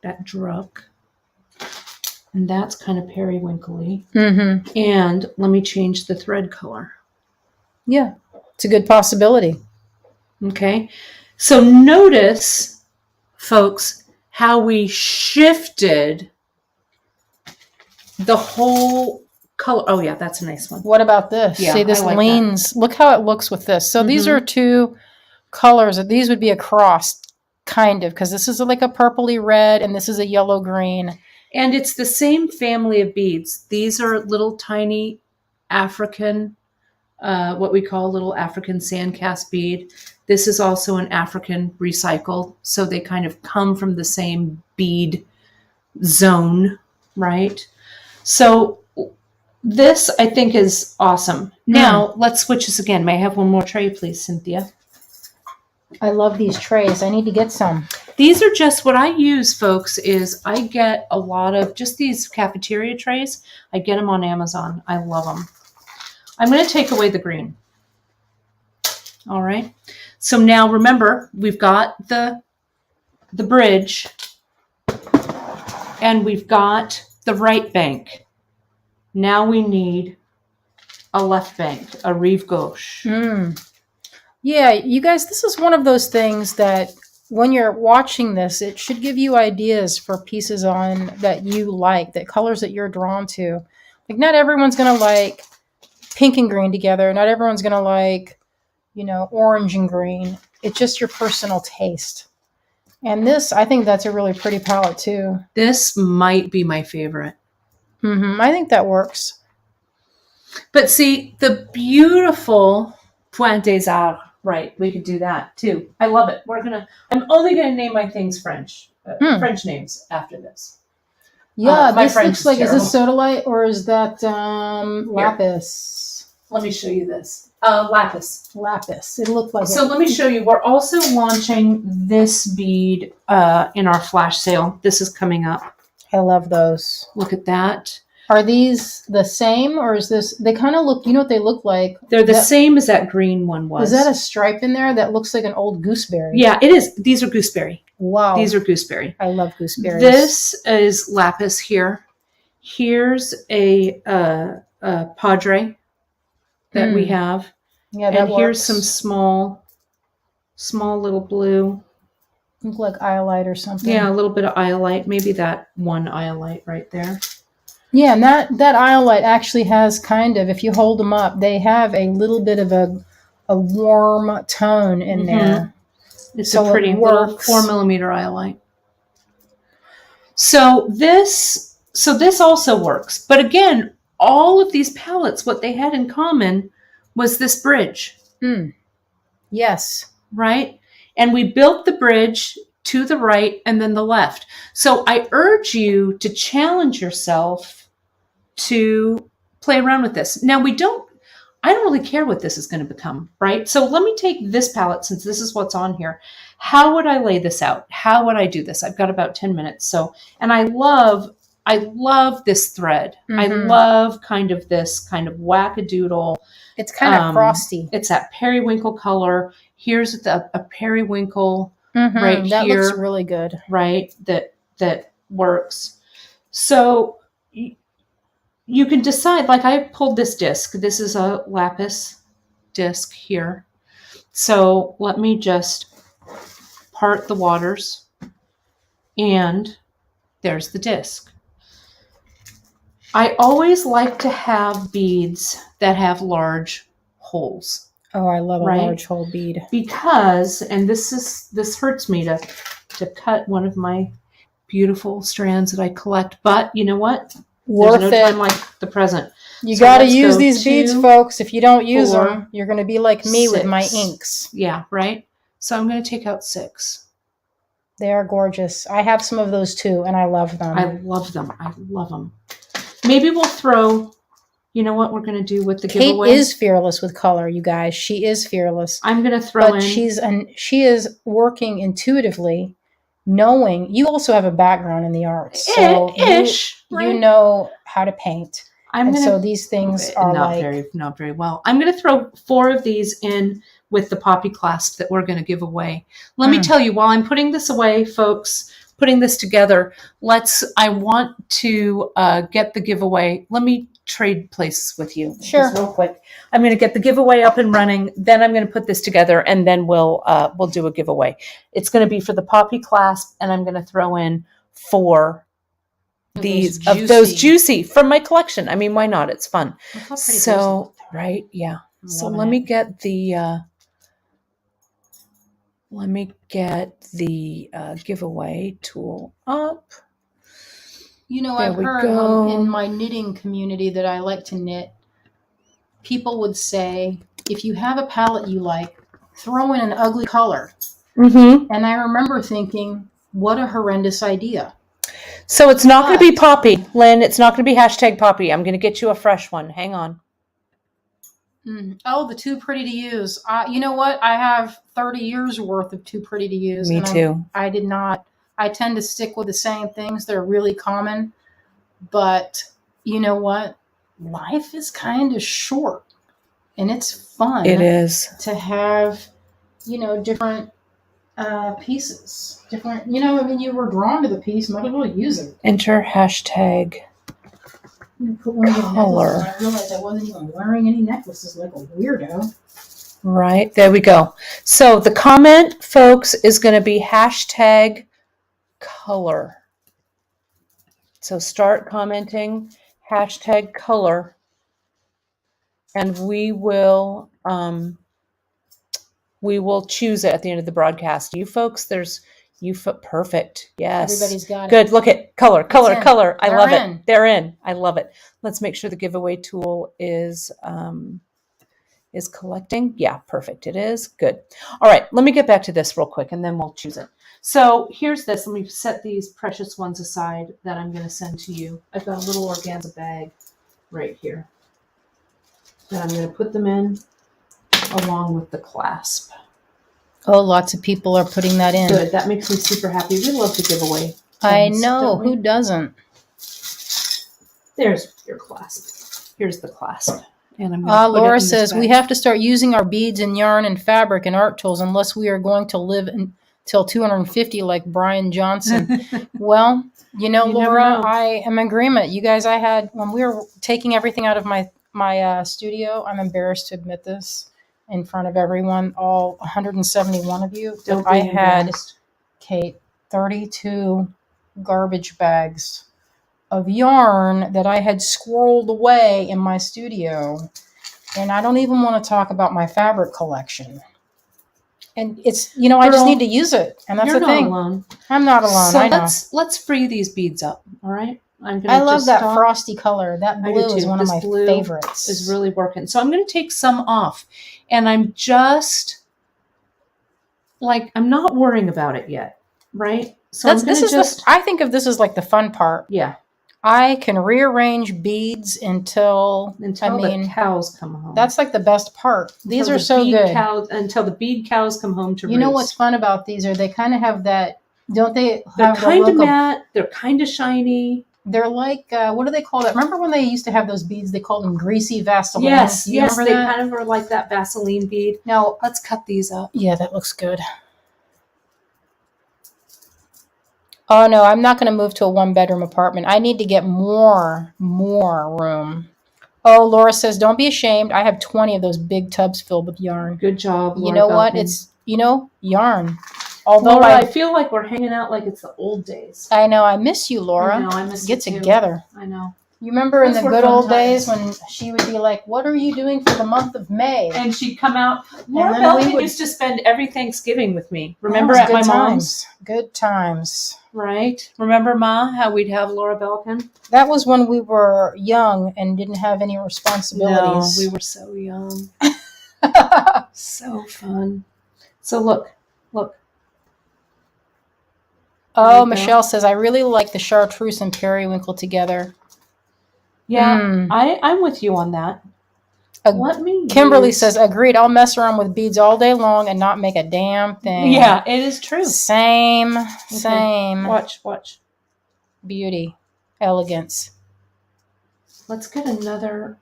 that druck. And that's kind of periwinkly. And let me change the thread color. Yeah, it's a good possibility. Okay. So notice, folks, how we shifted the whole color. Oh, yeah, that's a nice one. What about this? Yeah, see, this I like leans. that. Look how it looks with this. So these are two colors. These would be a cross, kind of, because this is like a purpley red and this is a yellow green. And it's the same family of beads. These are little tiny African, what we call a little African sandcast bead. This is also an African recycled. So they kind of come from the same bead zone, right? So this, I think, is awesome. Now, let's switch this again. May I have one more tray, please, Cynthia? I love these trays. I need to get some. These are just what I use, folks, is I get a lot of just these cafeteria trays. I get them on Amazon. I love them. I'm going to take away the green. All right. So now remember, we've got the bridge and we've got the right bank. Now we need a left bank, a rive gauche. Yeah, you guys, this is one of those things that when you're watching this, it should give you ideas for pieces on that you like, that colors that you're drawn to. Like, not everyone's going to like pink and green together. Not everyone's going to like, orange and green. It's just your personal taste. And this, I think that's a really pretty palette too. This might be my favorite. I think that works. But see, the beautiful Point des Arts, right? We could do that too. I love it. I'm only gonna name my things French names after this. Yeah, my this French looks like, terrible. is this sodalite or is that lapis? Let me show you this. Lapis. Lapis. It looked like So let me show you. We're also launching this bead in our flash sale. This is coming up. I love those. Look at that. Are these the same, or is this? They kind of look. You know what they look like? They're the same as that green one was. Is that a stripe in there that looks like an old gooseberry? Yeah, it is. These are gooseberry. Wow. These are gooseberry. I love gooseberries. This is lapis here. Here's a Padre that we have. Yeah, that and works. Here's some small little blue. Look like iolite or something. Yeah, a little bit of iolite. Maybe that one iolite right there. Yeah, and that iolite actually has kind of, if you hold them up, they have a little bit of a warm tone in there. It's so a pretty little 4mm iolite. So this also works. But again, all of these palettes, what they had in common was this bridge. Yes. Right? And we built the bridge to the right and then the left. So I urge you to challenge yourself to play around with this. Now I don't really care what this is going to become, right? So let me take this palette, since this is what's on here. How would I lay this out? How would I do this? I've got about 10 minutes. So, and I love this thread. I love kind of this kind of wackadoodle. It's kind of frosty. It's that periwinkle color. Here's a periwinkle right that here. That looks really good. Right? That works. So you can decide, like I pulled this disc. This is a lapis disc here. So let me just part the waters. And there's the disc. I always like to have beads that have large holes. Oh, I love a Right? large whole bead. Because, and this hurts me to cut one of my beautiful strands that I collect, but you know what? Worth There's no it. time like the present. You So got to let's use go these beads, 2, folks. If you don't use 4, them, you're going to be like me with my 6. inks. Yeah, right? So I'm going to take out 6. They are gorgeous. I have some of those too, and I love them. I love them. I love them. Maybe we'll throw, you know what we're going to do with the Kate giveaway? is fearless with color, you guys. She is fearless. I'm going to throw But in. she is working intuitively, knowing you also have a background in the arts. So Ish, you right? know how to paint. I'm And gonna, so these things are not very well. I'm going to throw 4 of these in with the poppy clasp that we're going to give away. Let me tell you, while I'm putting this away, folks, putting this together, I want to get the giveaway. Let me trade places with you. Sure. Just real quick. I'm going to get the giveaway up and running. Then I'm going to put this together, and then we'll do a giveaway. It's going to be for the poppy clasp, and I'm going to throw in 4 those juicy from my collection. I mean, why not? It's fun. So, right, yeah. So let me get the giveaway tool up. You know, I've heard in my knitting community that I like to knit, people would say, if you have a palette you like, throw in an ugly color. Mm-hmm. And I remember thinking, what a horrendous idea. So it's not going to be poppy, Lynn. It's not going to be #poppy. I'm going to get you a fresh one. Hang on. Oh, the Too Pretty to Use. You know what? I have 30 years worth of Too Pretty to Use. Me too. I did not. I tend to stick with the same things. They're really common. But you know what? Life is kind of short. And it's fun. It is. To have, different pieces. Different, I mean, you were drawn to the piece. Might as well use it. Enter #color. I realized I wasn't even wearing any necklaces like a weirdo. Right. There we go. So the comment, folks, is going to be #color. So start commenting #color. And we will choose it at the end of the broadcast. You folks, perfect. Yes. Everybody's got it. Good. Look at color. I love it. They're in. I love it. Let's make sure the giveaway tool is collecting. Yeah, perfect. It is. Good. All right. Let me get back to this real quick and then we'll choose it. So here's this. Let me set these precious ones aside that I'm going to send to you. I've got a little organza bag right here that I'm going to put them in along with the clasp. Oh, lots of people are putting that in. Good. That makes me super happy. We love to give away things, I know. Who doesn't? There's your clasp. Here's the clasp. And I'm going to put Laura it in says, we have to start using our beads and yarn and fabric and art tools unless we are going to live until 250 like Brian Johnson. Well, Laura, I am in agreement. You guys, when we were taking everything out of my studio, I'm embarrassed to admit this in front of everyone, all 171 of you. I had, Kate, 32 garbage bags of yarn that I had squirreled away in my studio. And I don't even want to talk about my fabric collection. And it's, Girl, I just need to use it. And that's the thing. Alone. I'm not alone. So I know. Let's free these beads up. All right. I love that frosty color. That blue is one of my favorites. Is really working. So I'm going to take some off, and I'm just I'm not worrying about it yet, right? So I think of this as like the fun part. Yeah. I can rearrange beads until the cows come home. That's like the best part. These are so good. Until the bead cows come home to roost. You know what's fun about these are they kind of have that, don't they? They're kind of matte. They're kind of shiny. They're like, what do they call that? Remember when they used to have those beads? They called them greasy Vaseline. Yes, they kind of are like that Vaseline bead. Now, let's cut these up. Yeah, that looks good. Oh, no, I'm not going to move to a one-bedroom apartment. I need to get more room. Oh, Laura says, don't be ashamed. I have 20 of those big tubs filled with yarn. Good job, Laura. You know what? It's, yarn. Although Laura, I feel like we're hanging out like it's the old days. I know. I miss you, Laura. I know. I miss Get together. I know. You remember in Those the were good fun old times. days when she would be like, what are you doing for the month of May? And she'd come out. Laura then Belkin we used to spend every Thanksgiving with me. That Remember was at good my times. mom's? Good times. Right? Remember, Ma, how we'd have Laura Belkin? That was when we were young and didn't have any No, responsibilities. we were so young. So fun. So look. Oh, Michelle says, I really like the chartreuse and periwinkle together. Yeah, I'm with you on that. Let me Kimberly says, agreed. I'll mess around with beads all day long and not make a damn thing. Yeah, it is true. Same. Watch. Beauty. Elegance. Let's get another.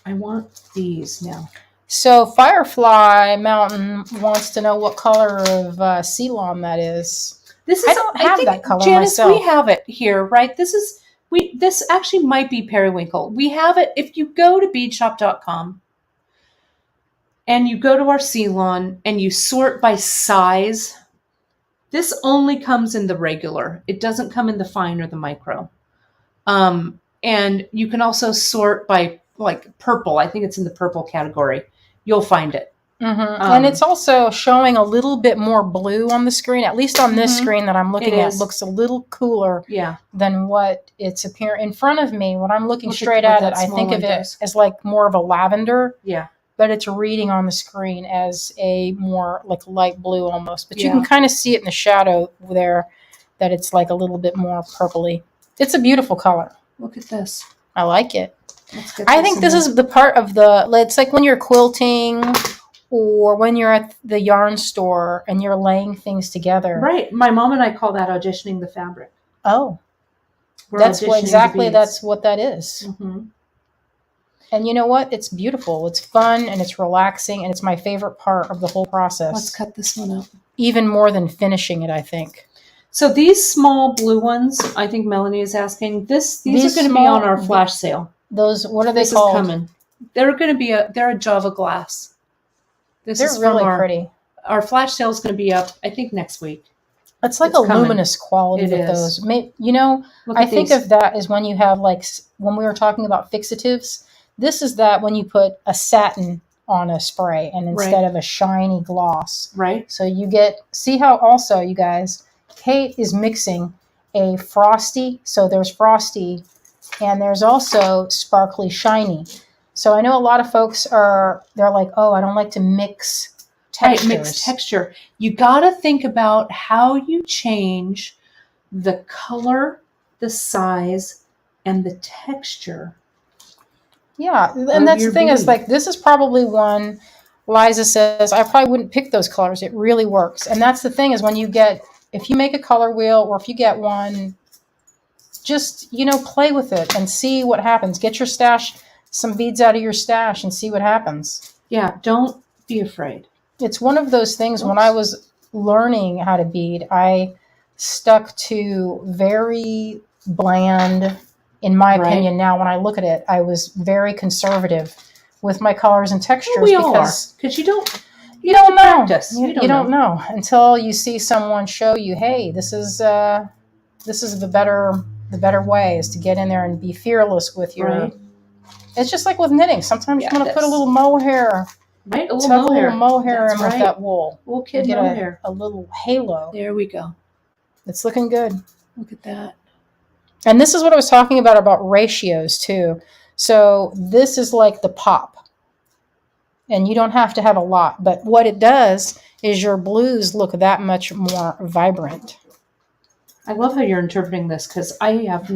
I want these now. So Firefly Mountain wants to know what color of Ceylon that is. I don't have that color Janice, myself. we have it here, right? This actually might be periwinkle. We have it if you go to beadshop.com and you go to our Ceylon and you sort by size. This only comes in the regular. It doesn't come in the fine or the micro. And you can also sort by like purple. I think it's in the purple category. You'll find it. Mm-hmm. And it's also showing a little bit more blue on the screen, at least on this screen that I'm looking at. Looks a little cooler than what it's appearing in front of me. When I'm looking straight at it, I think of it as like more of a lavender. Yeah. But it's reading on the screen as a more like light blue almost. But you can kind of see it in the shadow there that it's like a little bit more purpley. It's a beautiful color. Look at this. I like it. I think this is the part of it's like when you're quilting or when you're at the yarn store and you're laying things together. Right. My mom and I call that auditioning the fabric. Oh. That's what that is. Mm-hmm. And you know what? It's beautiful. It's fun and it's relaxing and it's my favorite part of the whole process. Let's cut this one up. Even more than finishing it, I think. So these small blue ones, I think Melanie is asking, these are going to be on our flash sale. Those, what are they called? This is coming. They're going to be they're a Java glass. They're really pretty. Our flash sale is going to be up, I think, next week. It's like luminous quality with those. You know, I think of that as when you have when we were talking about fixatives, this is that when you put a satin on a spray and instead of a shiny gloss. Right. So you see how also, you guys, Kate is mixing a frosty. So there's frosty and there's also sparkly shiny. So I know a lot of folks they're like, oh, I don't like to mix textures. Right, mix texture. You got to think about how you change the color, the size, and the texture. Yeah, and that's the thing is this is probably one Liza says, I probably wouldn't pick those colors. It really works. And that's the thing is if you make a color wheel or if you get one, just, play with it and see what happens. Get your stash, some beads out of your stash and see what happens. Yeah, don't be afraid. It's one of those things. When I was learning how to bead, I stuck to very bland, in my opinion. Now, when I look at it, I was very conservative with my colors and textures because you don't know. Practice. You don't know until you see someone show you, hey, this is the better way is to get in there and be fearless with your. Right. It's just like with knitting. Sometimes you want to put a little mohair. Right, a little mohair in with that wool. Little kid mohair. A little halo. There we go. It's looking good. Look at that. And this is what I was talking about ratios too. So this is like the pop. And you don't have to have a lot. But what it does is your blues look that much more vibrant. I love how you're interpreting this because I have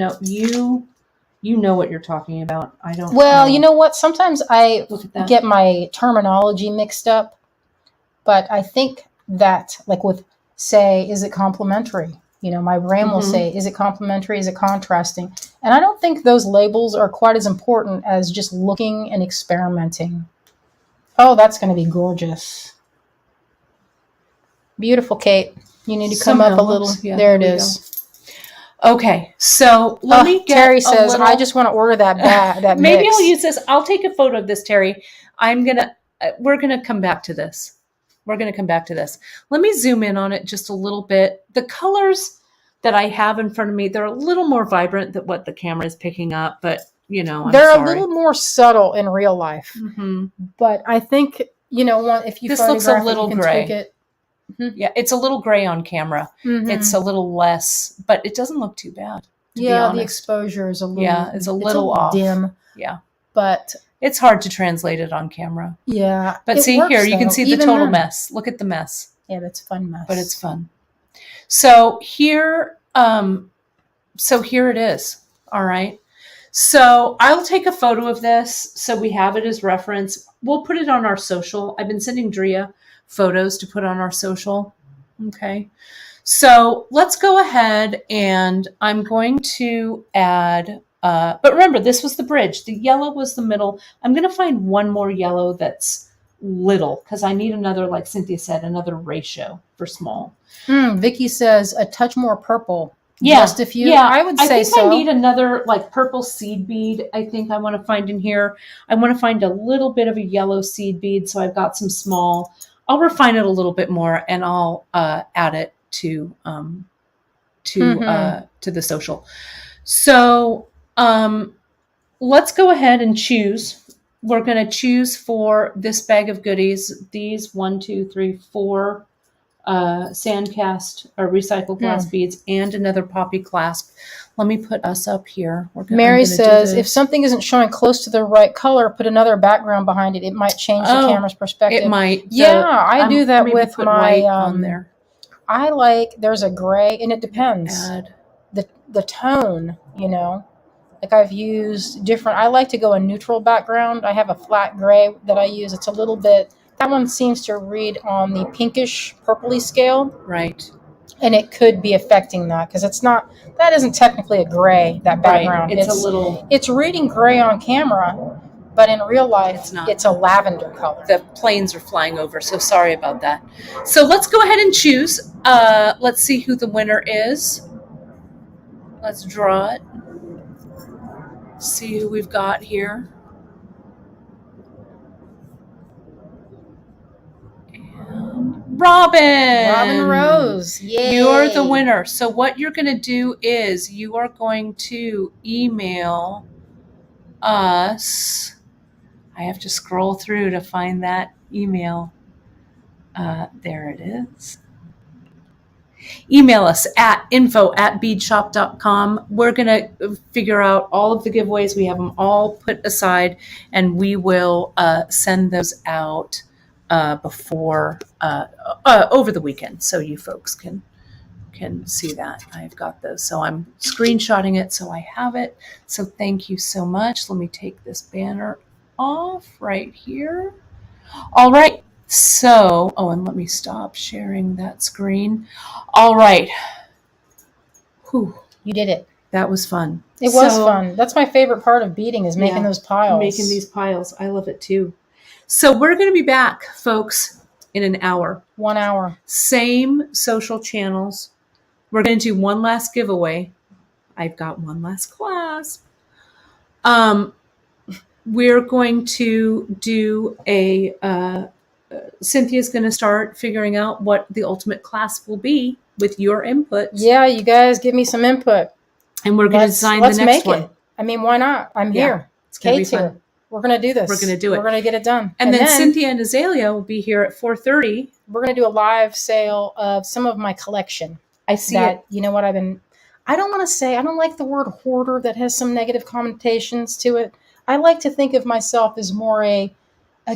you know what you're talking about. I don't. Well, you know what? Sometimes I get my terminology mixed up. But I think that, like with, say, is it complementary? My brain will say, is it complementary? Is it contrasting? And I don't think those labels are quite as important as just looking and experimenting. Oh, that's going to be gorgeous. Beautiful, Kate. You need to come up a little. Yeah, there it is. Okay, so let me get Terry says, I just want to order that maybe mix. I'll use this. I'll take a photo of this, Terry. We're going to come back to this. Let me zoom in on it just a little bit. The colors that I have in front of me, they're a little more vibrant than what the camera is picking up, but I'm They're sorry. a little more subtle in real life, but I think if you This looks a photograph little it, you can gray. tweak it. Yeah, it's a little gray on camera. It's a little less, but it doesn't look too bad. To be honest. The exposure is a little. Yeah, it's a little off. Dim. Yeah, but it's hard to translate it on camera. Yeah, but see here, you can see the total mess. Look at the mess. Yeah, that's a fun mess. But it's fun. So here it is. All right. So I'll take a photo of this so we have it as reference. We'll put it on our social. I've been sending Drea photos to put on our social. Okay. So let's go ahead and I'm going to add, but remember, this was the bridge. The yellow was the middle. I'm going to find one more yellow that's little because I need another, like Cynthia said, another ratio for small. Vicky says a touch more purple. Yeah. Just a few. Yeah, I would say so. I need another like purple seed bead. I think I want to find in here. I want to find a little bit of a yellow seed bead. So I've got some small. I'll refine it a little bit more and I'll add it to the social. So let's go ahead and choose. We're going to choose for this bag of goodies these 1, 2, 3, 4 sandcast or recycled glass beads and another poppy clasp. Let me put us up here. Mary says, if something isn't showing close to the right color, put another background behind it. It might change the camera's perspective. It might. Yeah, I do that with my on there. I like, there's a gray, and it depends. Add the tone, Like I've used different, I like to go a neutral background. I have a flat gray that I use. It's a little bit, that one seems to read on the pinkish purpley scale. Right. And it could be affecting that because that isn't technically a gray, that background. Right. It's reading gray on camera, but in real life, it's a lavender color. The planes are flying over, so sorry about that. So let's go ahead and choose. Let's see who the winner is. Let's draw it. See who we've got here. Robin Rose. Yay. You're the winner. So what you're going to do is you are going to email us. I have to scroll through to find that email. There it is. Email us at info@beadshop.com. We're going to figure out all of the giveaways. We have them all put aside, and we will send those out before over the weekend, so you folks can see that. I've got those, so I'm screenshotting it so I have it. So thank you so much. Let me take this banner off right here. All right. So, and let me stop sharing that screen. All right. Whew. You did it. That was fun. It was fun. That's my favorite part of beading is making those piles. Making these piles. I love it too. So we're going to be back, folks, in an hour. 1 hour. Same social channels. We're going to do one last giveaway. I've got one last class. We're going to do Cynthia's going to start figuring out what the ultimate class will be with your input. Yeah, you guys give me some input. And we're going to design the next one. It. I mean, why not? I'm here. Kate's here. We're going to do this. We're going to do it. We're going to get it done. And then Cynthia and Azalea will be here at 4:30. We're going to do a live sale of some of my collection. I see it. You know what I don't want to say, I don't like the word hoarder that has some negative connotations to it. I like to think of myself as more a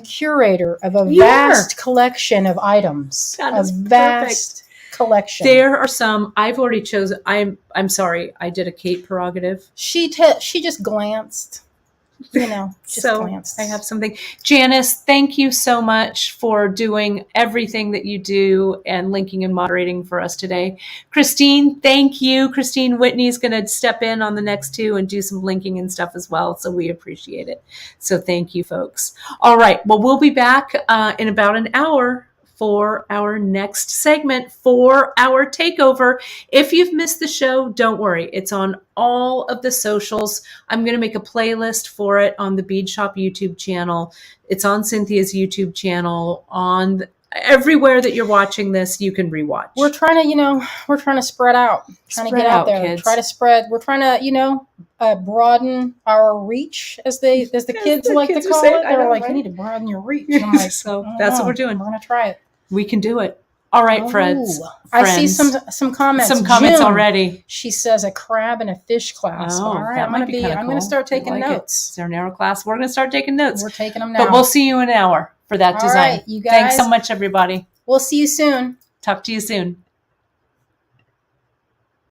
curator of a vast collection of items. That is vast collection. There are some I've already chosen. I'm sorry, I did a Kate prerogative. She just glanced. Just glanced. I have something. Janice, thank you so much for doing everything that you do and linking and moderating for us today. Christine, thank you. Christine Whitney is going to step in on the next two and do some linking and stuff as well. So we appreciate it. So thank you, folks. All right. Well, we'll be back in about an hour for our next segment, for our takeover. If you've missed the show, don't worry. It's on all of the socials. I'm going to make a playlist for it on the Bead Shop YouTube channel. It's on Cynthia's YouTube channel. Everywhere that you're watching this, you can rewatch. We're trying to, spread out. Trying to get out there. Kids. Try to spread. We're trying to, broaden our reach, as the kids like to call it. They're like, you need to broaden your reach. And I'm like, so that's what we're doing. We're gonna try it. We can do it. All right, friends. I see some comments. Some comments Jim, already. She says a crab and a fish class. Oh, all right, that I'm might be kinda going to cool. start taking I like notes. It's our narrow class. We're going to start taking notes. We're taking them now. But we'll see you in an hour for that All design. right, you guys. Thanks so much, everybody. We'll see you soon. Talk to you soon.